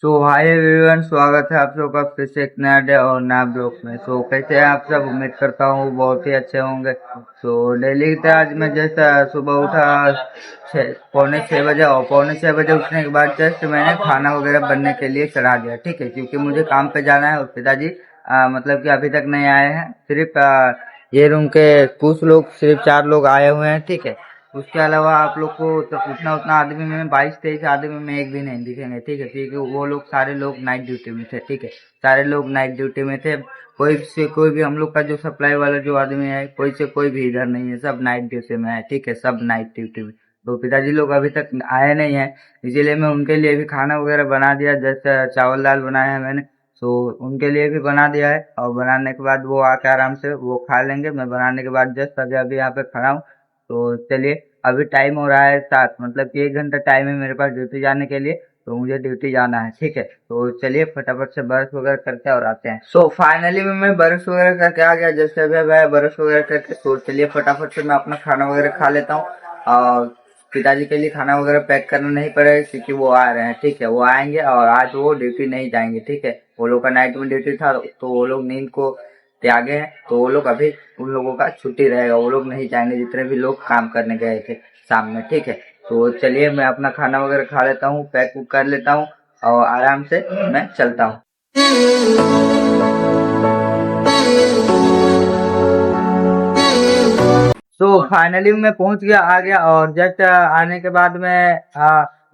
तो hi everyone, स्वागत है आप सबका फिर से एक नया डे और नया ब्लॉग में। तो कैसे हैं आप सब? उम्मीद करता हूँ बहुत ही अच्छे होंगे। तो डेली की तरह आज मैं जैसा सुबह उठा 6 पौने 6 बजे, और पौने 6 बजे उठने के बाद जस्ट मैंने खाना वगैरह बनने के लिए चढ़ा दिया। ठीक है, क्योंकि मुझे काम पे जाना है और पिताजी मतलब कि अभी तक नहीं आए हैं। सिर्फ ये रूम के कुछ लोग, सिर्फ 4 लोग आए हुए हैं। ठीक है, उसके अलावा आप लोग को तो उतना उतना आदमी में 22-23 आदमी में एक भी नहीं दिखेंगे। ठीक है, क्योंकि वो लोग सारे लोग नाइट ड्यूटी में थे। ठीक है, सारे लोग नाइट ड्यूटी में थे। कोई से कोई भी हम लोग का जो सप्लाई वाला जो आदमी है, कोई से कोई भी इधर नहीं है, सब नाइट ड्यूटी में है। ठीक है, सब नाइट ड्यूटी में। तो पिताजी लोग अभी तक आए नहीं है, इसीलिए मैं उनके लिए भी खाना वगैरह बना दिया। जैसे चावल दाल बनाया है मैंने, तो उनके लिए भी बना दिया है। और बनाने के बाद वो आके आराम से वो खा लेंगे। मैं बनाने के बाद जस्ट अभी अभी यहाँ पे खड़ा हूँ। तो चलिए, अभी टाइम हो रहा है 7, मतलब कि 1 घंटा टाइम है मेरे पास ड्यूटी जाने के लिए। तो मुझे ड्यूटी जाना है। ठीक है, तो चलिए फटाफट से ब्रश वगैरह करके और आते हैं। सो फाइनली मैं ब्रश वगैरह करके आ गया। जैसे अभी मैं ब्रश वगैरह करके, तो चलिए फटाफट से मैं अपना खाना वगैरह खा लेता हूँ। और पिताजी के लिए खाना वगैरह पैक करना नहीं पड़ेगा, क्योंकि वो आ रहे हैं। ठीक है, वो आएंगे और आज वो ड्यूटी नहीं जाएंगे। ठीक है, वो लोग का नाइट में ड्यूटी था, तो वो लोग नींद को त्यागे हैं। तो वो लोग अभी, उन लोगों का छुट्टी रहेगा, वो लोग नहीं जाएंगे, जितने भी लोग काम करने गए थे शाम में। ठीक है, तो चलिए मैं अपना खाना वगैरह खा लेता हूँ, पैक कर लेता हूँ और आराम से मैं चलता हूँ। तो फाइनली मैं पहुंच गया, आ गया। और जस्ट आने के बाद में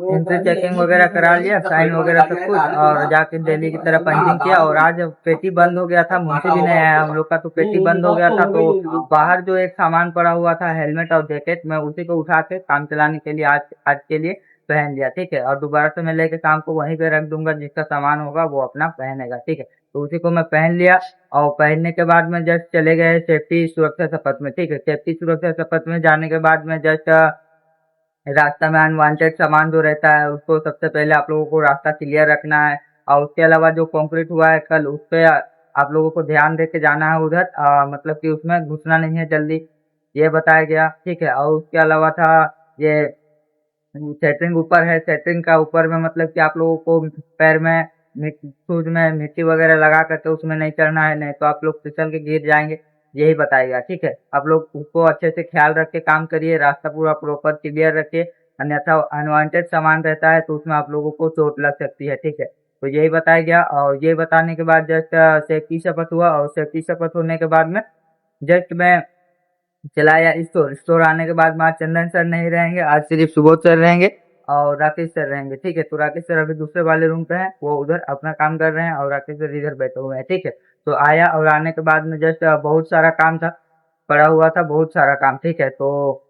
एंट्री चेकिंग वगैरह करा लिया, साइन वगैरह सब कुछ, और जाके डेली की तरह पंचिंग किया। और आज पेटी बंद हो गया था, मुंशी भी नहीं आया हम लोग का, तो पेटी बंद हो गया था। तो बाहर जो एक सामान पड़ा हुआ था, हेलमेट और जैकेट, मैं उसी को उठा के काम चलाने के लिए आज आज के लिए पहन लिया। ठीक है, और दोबारा से मैं लेके शाम को वहीं पे रख दूंगा, जिसका सामान होगा वो अपना पहनेगा। ठीक है, तो उसी को मैं पहन लिया। और पहनने के बाद में जस्ट चले गए सेफ्टी सुरक्षा शपथ में। ठीक है, सेफ्टी सुरक्षा शपथ में जाने के बाद में जस्ट रास्ता में अनवांटेड सामान जो रहता है, उसको सबसे पहले आप लोगों को रास्ता क्लियर रखना है। और उसके अलावा जो कंक्रीट हुआ है कल, उस पे आप लोगों को ध्यान दे के जाना है उधर। मतलब कि उसमें घुसना नहीं है जल्दी, ये बताया गया। ठीक है, और उसके अलावा था ये सेटरिंग ऊपर है, सेटरिंग का ऊपर में मतलब कि आप लोगों को पैर में शूज में मिट्टी वगैरह लगा करके उसमें नहीं चढ़ना है, नहीं तो आप लोग फिसल के गिर जाएंगे, यही बताएगा। ठीक है, आप लोग उसको अच्छे से ख्याल रख के काम करिए, रास्ता पूरा प्रॉपर क्लियर रखिए, अन्यथा अनवांटेड सामान रहता है तो उसमें आप लोगों को चोट लग सकती है। ठीक है, तो यही बताया गया। और ये बताने के बाद जस्ट सेफ्टी शपथ हुआ, और सेफ्टी शपथ होने के बाद में जस्ट मैं चला आया स्टोर। स्टोर आने के बाद वहाँ चंदन सर नहीं रहेंगे, आज सिर्फ सुबोध सर रहेंगे और राकेश सर रहेंगे। ठीक है, तो राकेश सर अभी दूसरे वाले रूम पे हैं, वो उधर अपना काम कर रहे हैं और राकेश सर इधर बैठे हुए हैं। ठीक है, तो आया और आने के बाद में जस्ट बहुत सारा काम था, पड़ा हुआ था बहुत सारा काम। ठीक है, तो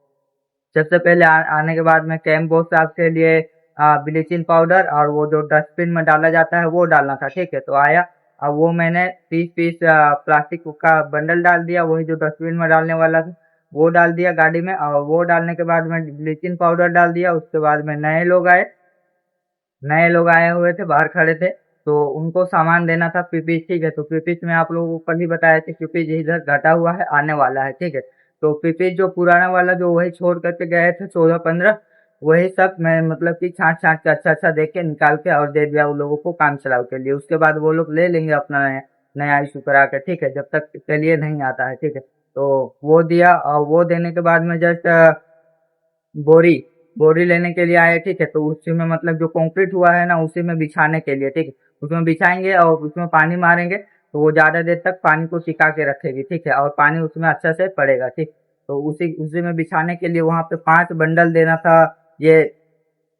सबसे पहले आने के बाद में कैंप बॉक्स आपके लिए ब्लीचिंग पाउडर और वो जो डस्टबिन में डाला जाता है वो डालना था। ठीक है, तो आया, अब वो मैंने 30 पीस प्लास्टिक का बंडल डाल दिया, वही जो डस्टबिन में डालने वाला था वो डाल दिया गाड़ी में। और वो डालने के बाद में ब्लीचिंग पाउडर डाल दिया। उसके बाद में नए लोग आए हुए थे, बाहर खड़े थे, तो उनको सामान देना था, पीपीस। ठीक है, तो पीपीस में आप लोगों को कल ही बताया कि पीपीस इधर घटा हुआ है, आने वाला है। ठीक है, तो पीपीस जो पुराना वाला जो वही छोड़ करके गए थे 14-15, वही सब मैं मतलब कि छांट छांट के अच्छा अच्छा देख के निकाल के और दे दिया उन लोगों को काम चलाओ के लिए। उसके बाद वो लोग ले लेंगे अपना नया नया इशू करा के। ठीक है, जब तक के लिए नहीं आता है। ठीक है, तो वो दिया, और वो देने के बाद में जस्ट बोरी बोरी लेने के लिए आए। ठीक है, तो उसी में मतलब जो कंक्रीट हुआ है ना, उसी में बिछाने के लिए। ठीक है, उसमें बिछाएंगे और उसमें पानी मारेंगे, तो वो ज्यादा देर तक पानी को टिका के रखेगी। ठीक है, और पानी उसमें अच्छा से पड़ेगा। ठीक, तो उसी उसी में बिछाने के लिए वहां पे 5 बंडल देना था, ये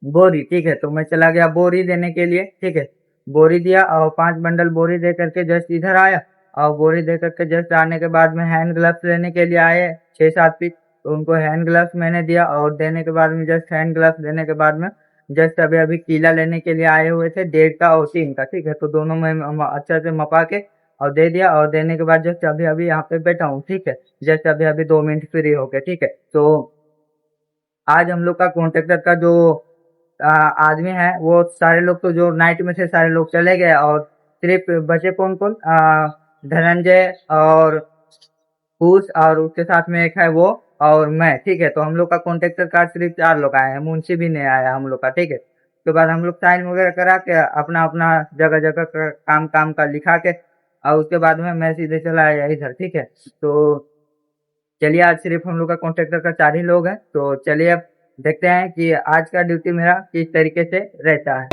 बोरी। ठीक है, तो मैं चला गया बोरी देने के लिए। ठीक है, बोरी दिया और 5 बंडल बोरी दे करके जस्ट इधर आया। और बोरी दे करके जस्ट आने के बाद में हैंड ग्लव्स लेने के लिए आए 6-7 पीस, तो उनको हैंड ग्लव्स मैंने दिया। और देने के बाद में जस्ट हैंड ग्लव्स देने के बाद में जस्ट अभी अभी कीला लेने के लिए आए हुए थे, 1.5 का और 3 का। ठीक है, तो दोनों में अच्छा से मपा के और दे दिया। और देने के बाद जस्ट अभी अभी यहाँ पे बैठा हूँ। ठीक है, जस्ट अभी अभी 2 मिनट फ्री होके। ठीक है, तो आज हम लोग का कॉन्ट्रैक्टर का जो आदमी है, वो सारे लोग तो जो नाइट में थे सारे लोग चले गए, और सिर्फ बचे कौन कौन, धनंजय और कुश, और उसके साथ में एक है वो और मैं। ठीक है, तो हम लोग का कॉन्ट्रैक्टर का सिर्फ 4 लोग आए हैं, मुंशी भी नहीं आया हम लोग का। ठीक है, उसके बाद हम लोग साइन वगैरह करा के अपना अपना जगह जगह का काम काम का लिखा के और उसके बाद में मैं सीधे चला आया इधर। ठीक है, तो चलिए आज सिर्फ हम लोग का कॉन्ट्रैक्टर का 4 ही लोग हैं, तो चलिए अब देखते हैं कि आज का ड्यूटी मेरा किस तरीके से रहता है।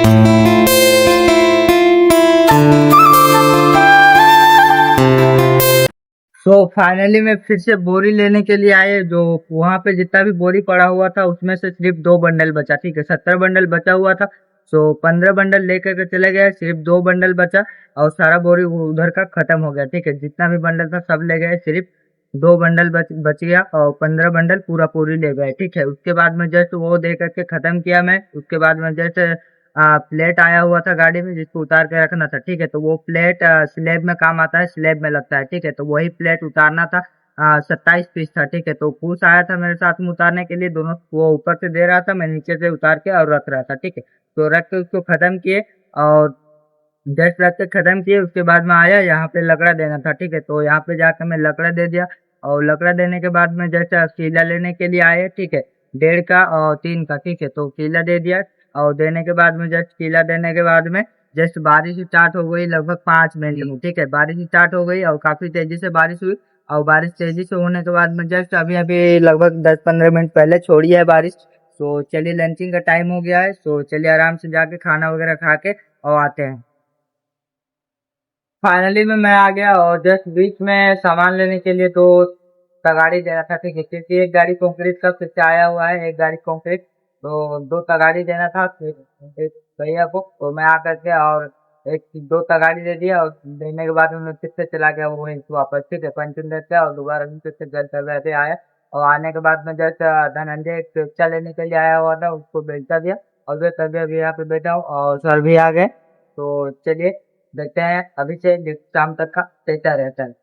तो फाइनली मैं फिर से बोरी लेने के लिए आए, जो वहां पे जितना भी बोरी पड़ा हुआ था उसमें से सिर्फ 2 बंडल बचा। ठीक है, 70 बंडल बचा हुआ था, तो 15 बंडल लेकर के चले गए, सिर्फ 2 बंडल बचा और सारा बोरी उधर का खत्म हो गया। ठीक है, जितना भी बंडल था सब ले गए, सिर्फ 2 बंडल बच गया और 15 बंडल पूरा पूरी ले गए। ठीक है, उसके बाद में जस्ट वो दे करके खत्म किया मैं। उसके बाद में जस्ट प्लेट आया हुआ था गाड़ी में जिसको उतार के रखना था। ठीक है, तो वो प्लेट स्लैब में काम आता है, स्लैब में लगता है। ठीक है, तो वही प्लेट उतारना था, 27 पीस था। ठीक है, तो पूछ आया था मेरे साथ में उतारने के लिए, दोनों वो ऊपर से दे रहा था, मैं नीचे से उतार के और रख रहा था। ठीक है, तो रख के उसको खत्म किए और जस्ट रख के खत्म किए। उसके बाद में आया यहाँ पे लकड़ा देना था। ठीक है, तो यहाँ पे जाकर मैं लकड़ा दे दिया और लकड़ा देने के बाद में जस्ट कीला लेने के लिए आए। ठीक है, 1.5 का और 3 का। ठीक है, तो कीला दे दिया और देने के बाद में जस्ट कीला देने के बाद में जस्ट बारिश स्टार्ट हो गई लगभग 5 मिनट में। ठीक है, बारिश स्टार्ट हो गई और काफी तेजी से बारिश हुई और बारिश तेजी से होने के बाद में जस्ट अभी अभी लगभग 10-15 मिनट पहले छोड़ी है बारिश। तो चलिए लंचिंग का टाइम हो गया है, तो चलिए आराम से जाके खाना वगैरह खा के और आते हैं। फाइनली में मैं आ गया और जस्ट बीच में सामान लेने के लिए 2 तगाड़ी देना था। ठीक है, क्योंकि एक गाड़ी कंक्रीट का फिर से आया हुआ है, एक गाड़ी कंक्रीट, तो 2 तगाड़ी देना था फिर एक भैया को। तो मैं आकर के और 2 तगाड़ी दे दिया और देने के बाद उन्होंने फिर से चला गया वो वहीं से वापस। ठीक है, पंचन देते और दोबारा फिर से घर कर वैसे आया और आने के बाद में जस्ट धनंजय एक रिक्शा लेने के लिए आया हुआ था, उसको बेचता दिया और फिर तभी अभी यहाँ पे बैठा हूँ और सर भी आ गए। तो चलिए देखते हैं अभी से शाम तक का कैसा रहता है।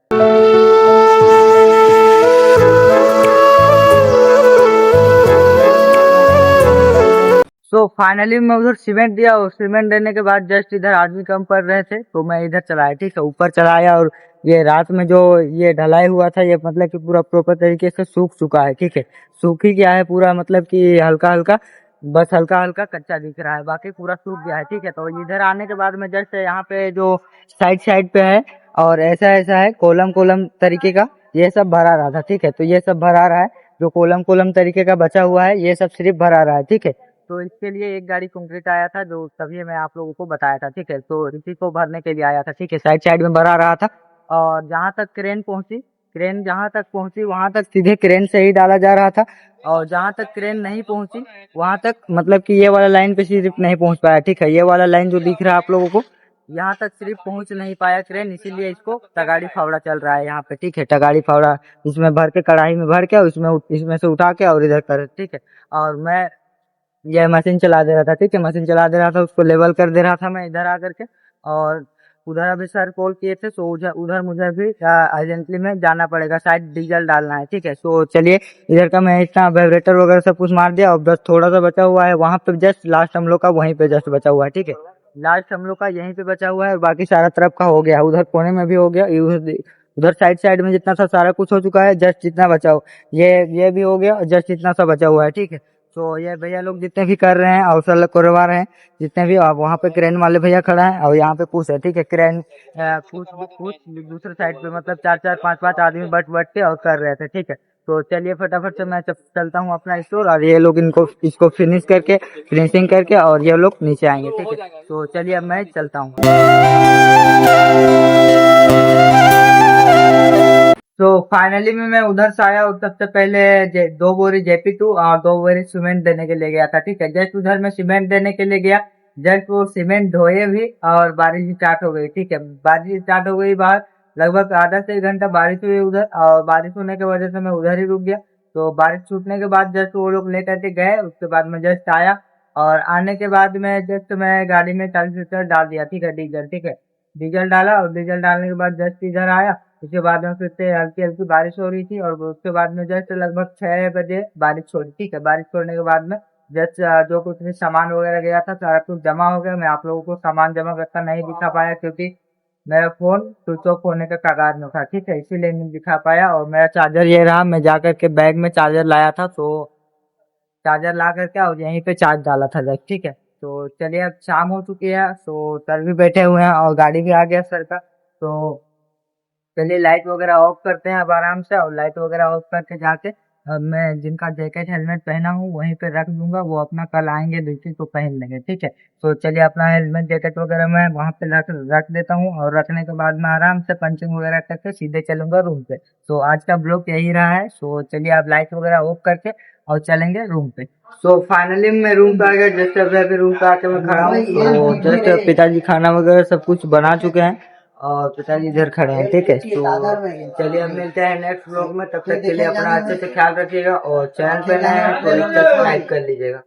सो फाइनली मैं उधर सीमेंट दिया और सीमेंट देने के बाद जस्ट इधर आदमी कम पड़ रहे थे तो मैं इधर चलाया। ठीक है, ऊपर चलाया और ये रात में जो ये ढलाई हुआ था ये मतलब कि पूरा प्रॉपर तरीके से सूख चुका है। ठीक है, सूख ही गया है पूरा, मतलब कि हल्का हल्का, बस हल्का हल्का कच्चा दिख रहा है, बाकी पूरा सूख गया है। ठीक है, तो इधर आने के बाद में जस्ट यहाँ पे जो साइड साइड पे है और ऐसा ऐसा है कोलम कोलम तरीके का, ये सब भरा रहा था। ठीक है, तो ये सब भरा रहा है, जो कोलम कोलम तरीके का बचा हुआ है ये सब सिर्फ भरा रहा है। ठीक है, तो इसके लिए एक गाड़ी कंक्रीट आया था जो तभी मैं आप लोगों को बताया था। ठीक है, तो इसी को भरने के लिए आया था। ठीक है, साइड साइड में भरा रहा था और जहाँ तक क्रेन पहुंची, क्रेन जहाँ तक पहुंची वहां तक सीधे क्रेन से ही डाला जा रहा था और जहाँ तक क्रेन नहीं पहुंची वहां तक मतलब कि ये वाला लाइन पे सिर्फ नहीं पहुंच पाया। ठीक है, ये वाला लाइन जो दिख रहा है आप लोगों को यहाँ तक सिर्फ पहुंच नहीं पाया क्रेन, इसीलिए इसको तगाड़ी फावड़ा चल रहा है यहाँ पे। ठीक है, तगाड़ी फावड़ा इसमें भर के कढ़ाई में भर के और इसमें से उठा के और इधर कर। ठीक है, और मैं ये मशीन चला दे रहा था। ठीक है, मशीन चला दे रहा था, उसको लेवल कर दे रहा था मैं इधर आकर के। और उधर अभी सर कॉल किए थे, तो उधर मुझे भी अर्जेंटली में जाना पड़ेगा, शायद डीजल डालना है। ठीक है, तो चलिए इधर का मैं इतना वाइब्रेटर वगैरह सब कुछ मार दिया और बस थोड़ा सा बचा हुआ है वहां पे, जस्ट लास्ट हम लोग का वहीं पे जस्ट बचा हुआ है। ठीक है, लास्ट हम लोग का यहीं पे बचा हुआ है और बाकी सारा तरफ का हो गया, उधर कोने में भी हो गया, उधर उधर साइड साइड में जितना था सारा कुछ हो चुका है, जस्ट जितना बचा हो ये भी हो गया और जस्ट इतना सा बचा हुआ है। ठीक है, तो ये भैया लोग जितने भी कर रहे हैं अवसर लोग करवा रहे हैं जितने भी, आप वहाँ पे क्रेन वाले भैया खड़ा है और यहाँ पे पुश है। ठीक है, क्रेन पुश दूसरे साइड पे, मतलब 4-4 5-5 आदमी बट के और कर रहे थे। ठीक है, तो चलिए फटाफट से मैं चलता हूँ अपना स्टोर और ये लोग इसको फिनिश करके फिनिशिंग करके और ये लोग नीचे आएंगे। ठीक है, तो चलिए अब मैं चलता हूँ। तो फाइनली में मैं उधर से आया और सबसे पहले 2 बोरी JP2 और 2 बोरी सीमेंट देने के लिए गया था। ठीक है, जस्ट उधर मैं सीमेंट देने के लिए गया, जस्ट वो सीमेंट धोए भी और बारिश स्टार्ट हो गई। ठीक है, बारिश स्टार्ट हो गई बाहर, लगभग आधा से 1 घंटा बारिश हुई उधर और बारिश होने की वजह से मैं उधर ही रुक गया। तो बारिश छूटने के बाद जस्ट वो लोग लेकर के गए, उसके बाद मैं जस्ट आया और आने के बाद में जस्ट मैं गाड़ी में 40 लीटर डाल दिया। ठीक है, डीजल। ठीक है, डीजल डाला और डीजल डालने के बाद जस्ट इधर आया, उसके बाद में फिर से हल्की हल्की बारिश हो रही थी और उसके बाद में जस्ट लगभग 6 बजे बारिश छोड़ी। ठीक है, बारिश छोड़ने के बाद में जस्ट जो कुछ भी सामान वगैरह गया था सारा कुछ जमा हो गया। मैं आप लोगों को सामान जमा करता नहीं दिखा पाया क्योंकि मेरा फोन स्विच ऑफ होने के कगार में था। ठीक है, इसीलिए नहीं दिखा पाया और मेरा चार्जर ये रहा, मैं जाकर के बैग में चार्जर लाया था, तो चार्जर ला करके और यहीं पे चार्ज डाला था जस्ट। ठीक है, तो चलिए अब शाम हो चुकी है, तो सर भी बैठे हुए हैं और गाड़ी भी आ गया सर का। तो चलिए लाइट वगैरह ऑफ करते हैं अब आराम से, और लाइट वगैरह ऑफ करके जाके अब मैं जिनका जैकेट हेलमेट पहना हूँ वहीं पे रख दूंगा, वो अपना कल आएंगे ड्यूटी तो पहन लेंगे, ठीक है। तो चलिए अपना हेलमेट जैकेट वगैरह मैं वहां पे रख रख देता हूँ, और रखने के बाद मैं आराम से पंचिंग वगैरह करके सीधे चलूंगा रूम पे। तो आज का ब्लॉग यही रहा है। तो चलिए आप लाइट वगैरह ऑफ करके और चलेंगे रूम पे। सो फाइनली मैं रूम पे आ गया। जस्ट अभी रूम पे आके मैं खड़ा हूँ, तो जस्ट पिताजी खाना वगैरह सब कुछ बना चुके हैं और पिताजी इधर खड़े हैं, ठीक है। तो चलिए अब मिलते हैं नेक्स्ट ब्लॉग में, तब तक के लिए अपना अच्छे से ख्याल रखिएगा और चैनल पे नए हैं तो सब्सक्राइब कर लीजिएगा।